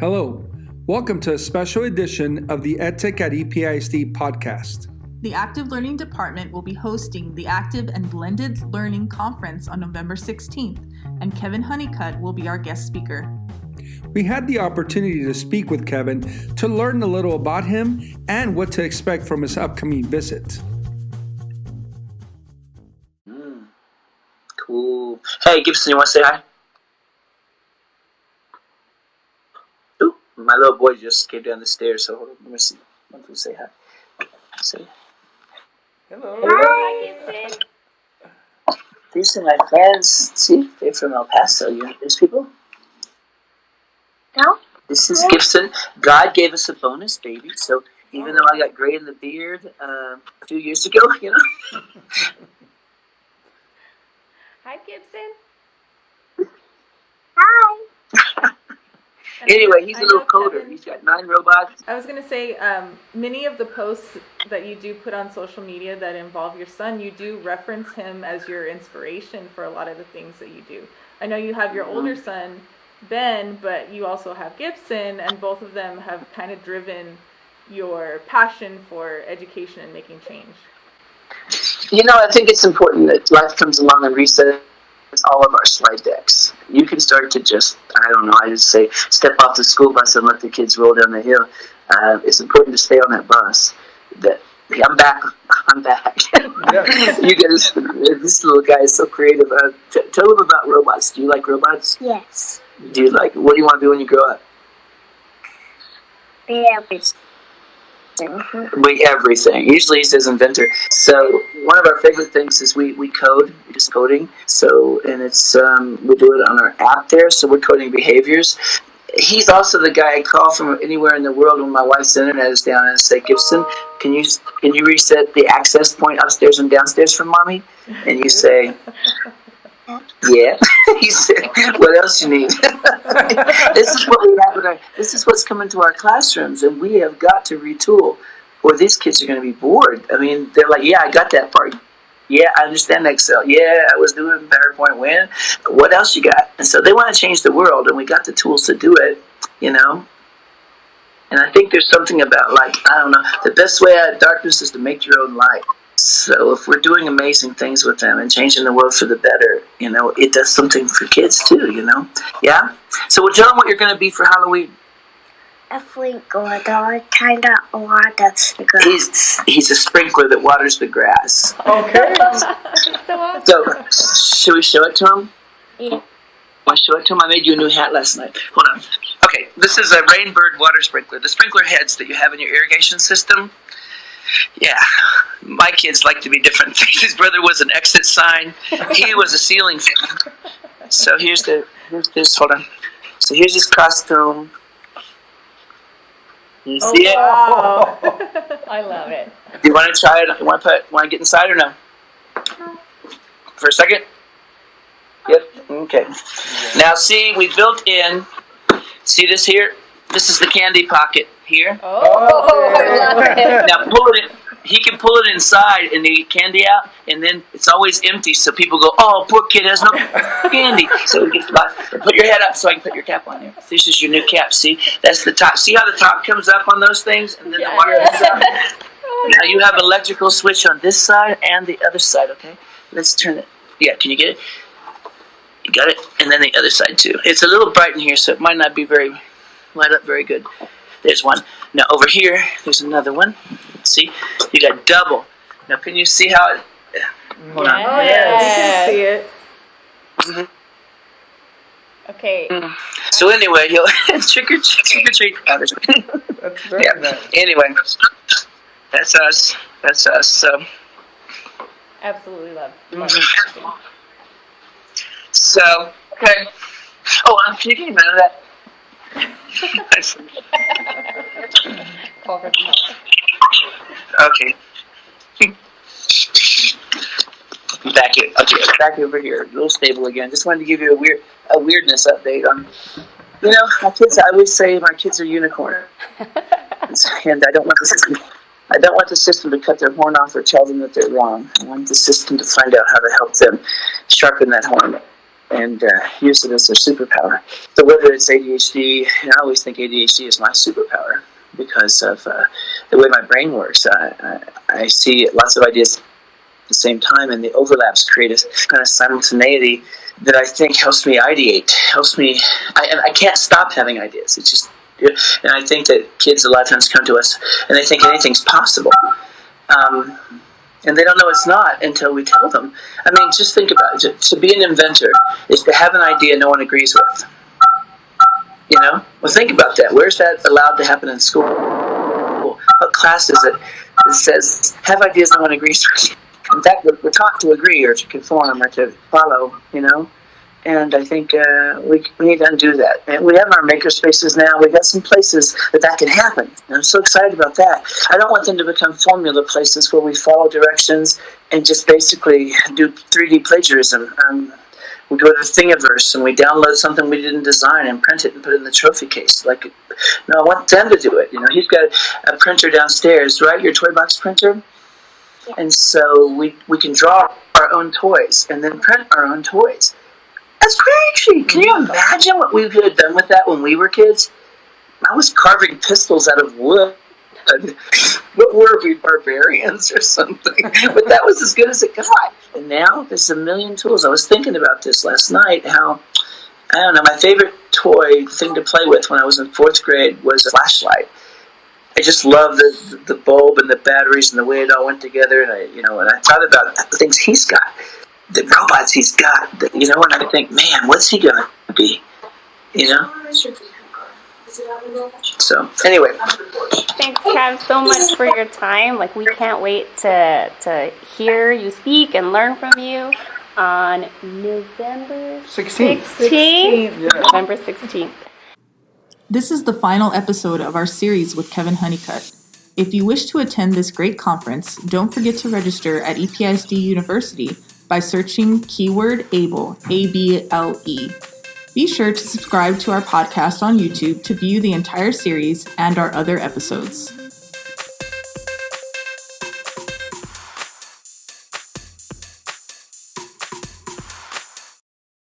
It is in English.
Hello, welcome to a special edition of the EdTech at EPISD podcast. The Active Learning Department will be hosting the Active and Blended Learning Conference on November 16th, and Kevin Honeycutt will be our guest speaker. We had the opportunity to speak with Kevin to learn a little about him and what to expect from his upcoming visit. Cool. Hey, Gibson, you want to say hi? Ooh, my little boy just came down the stairs, so hold on, let me see. Let me say hi. Say hello. Hi, Gibson. These are my friends. See, they're from El Paso. You know these people? No. This is Gibson. God gave us a bonus baby, so even though I got gray in the beard a few years ago, you know. Hi, Gibson. Hi. Anyway, he's a little coder. Kevin, He's got 9 robots. I was going to say, many of the posts that you do put on social media that involve your son, you do reference him as your inspiration for a lot of the things that you do. I know you have your older son, Ben, but you also have Gibson, and both of them have kind of driven your passion for education and making change. You know, I think it's important that life comes along and resets all of our slide decks. You can start to just, I just say, step off the school bus and let the kids roll down the hill. It's important to stay on that bus. That I'm back. Yeah. You guys, this little guy is so creative. Tell them about robots. Do you like robots? Yes. What do you want to be when you grow up? Everything. Usually he says inventor. So one of our favorite things is we code. We're just coding. So, and it's we do it on our app there. So we're coding behaviors. He's also the guy I call from anywhere in the world when my wife's internet is down and say, Gibson, can you reset the access point upstairs and downstairs for mommy? And you say, yeah. He said, what else you need? This is what we have this is what's coming to our classrooms, and we have got to retool, or these kids are going to be bored. I mean, they're like, yeah, I got that part. Yeah, I understand Excel. Yeah, I was doing PowerPoint when. What else you got? And so they want to change the world, and we got the tools to do it, you know. And I think there's something about, the best way out of darkness is to make your own light. So if we're doing amazing things with them and changing the world for the better, you know, it does something for kids too, you know? Yeah? So tell them what you're going to be for Halloween. If we go to kind of water the grass. He's a sprinkler that waters the grass. Okay. So, should we show it to him? Yeah. Want to show it to him? I made you a new hat last night. Hold on. Okay, this is a Rainbird water sprinkler. The sprinkler heads that you have in your irrigation system. Yeah, my kids like to be different things. His brother was an exit sign. He was a ceiling fan. So here's this. Hold on. So here's his costume. You see it? Wow. I love it. Do you want to try it? Want to get inside or no? For a second? Yep. Okay. Now see, we built in. See this here? This is the candy pocket here. Oh, I love it. Now pull it in. He can pull it inside and they get candy out, and then it's always empty, so people go, oh, poor kid has no candy. So he gets put your head up so I can put your cap on here. This is your new cap, see? That's the top. See how the top comes up on those things, and then the water comes out? Now you have an electrical switch on this side and the other side, okay? Let's turn it. Yeah, can you get it? You got it? And then the other side too. It's a little bright in here, so it might not be light up very good. There's one. Now over here, there's another one. See, you got double. Now can you see how it? Hold on. Oh, yes. You can see it. Mm-hmm. Okay. So anyway, you'll trick or treat. Oh, That's very nice. Anyway, that's us. So. Absolutely love. So okay. Oh, can you get him out of that? Call for some help. Okay. Back over here. A little stable again. Just wanted to give you a weirdness update on. You know, my kids. I always say my kids are unicorn, and I don't want the system to cut their horn off or tell them that they're wrong. I want the system to find out how to help them sharpen that horn. and use it as their superpower. So whether it's ADHD, and I always think ADHD is my superpower because of the way my brain works. I see lots of ideas at the same time, and the overlaps create a kind of simultaneity that I think helps me ideate, I can't stop having ideas. It's just, and I think that kids a lot of times come to us and they think anything's possible. And they don't know it's not until we tell them. I mean, just think about it. To be an inventor is to have an idea no one agrees with. You know? Well, think about that. Where's that allowed to happen in school? What class is it that says, have ideas no one agrees with? In fact, we're taught to agree or to conform or to follow, you know? And I think we need to undo that. And we have our maker spaces now. We've got some places that can happen. And I'm so excited about that. I don't want them to become formula places where we follow directions and just basically do 3D plagiarism. We go to Thingiverse and we download something we didn't design and print it and put it in the trophy case. No, I want them to do it. You know, he's got a printer downstairs, right? Your toy box printer? And so we can draw our own toys and then print our own toys. That's crazy. Can you imagine what we could have done with that when we were kids? I was carving pistols out of wood. What were we, barbarians or something? But that was as good as it got. And now there's a million tools. I was thinking about this last night, how, I don't know, my favorite toy thing to play with when I was in 4th grade was a flashlight. I just love the bulb and the batteries and the way it all went together. And I thought about the things he's got, the robots he's got, and I think, man, what's he gonna be? You know? So anyway, thanks, Kev, so much for your time. We can't wait to hear you speak and learn from you on November 16th. Yeah. November 16th. This is the final episode of our series with Kevin Honeycutt. If you wish to attend this great conference, don't forget to register at EPISD University by searching keyword ABLE, ABLE. Be sure to subscribe to our podcast on YouTube to view the entire series and our other episodes.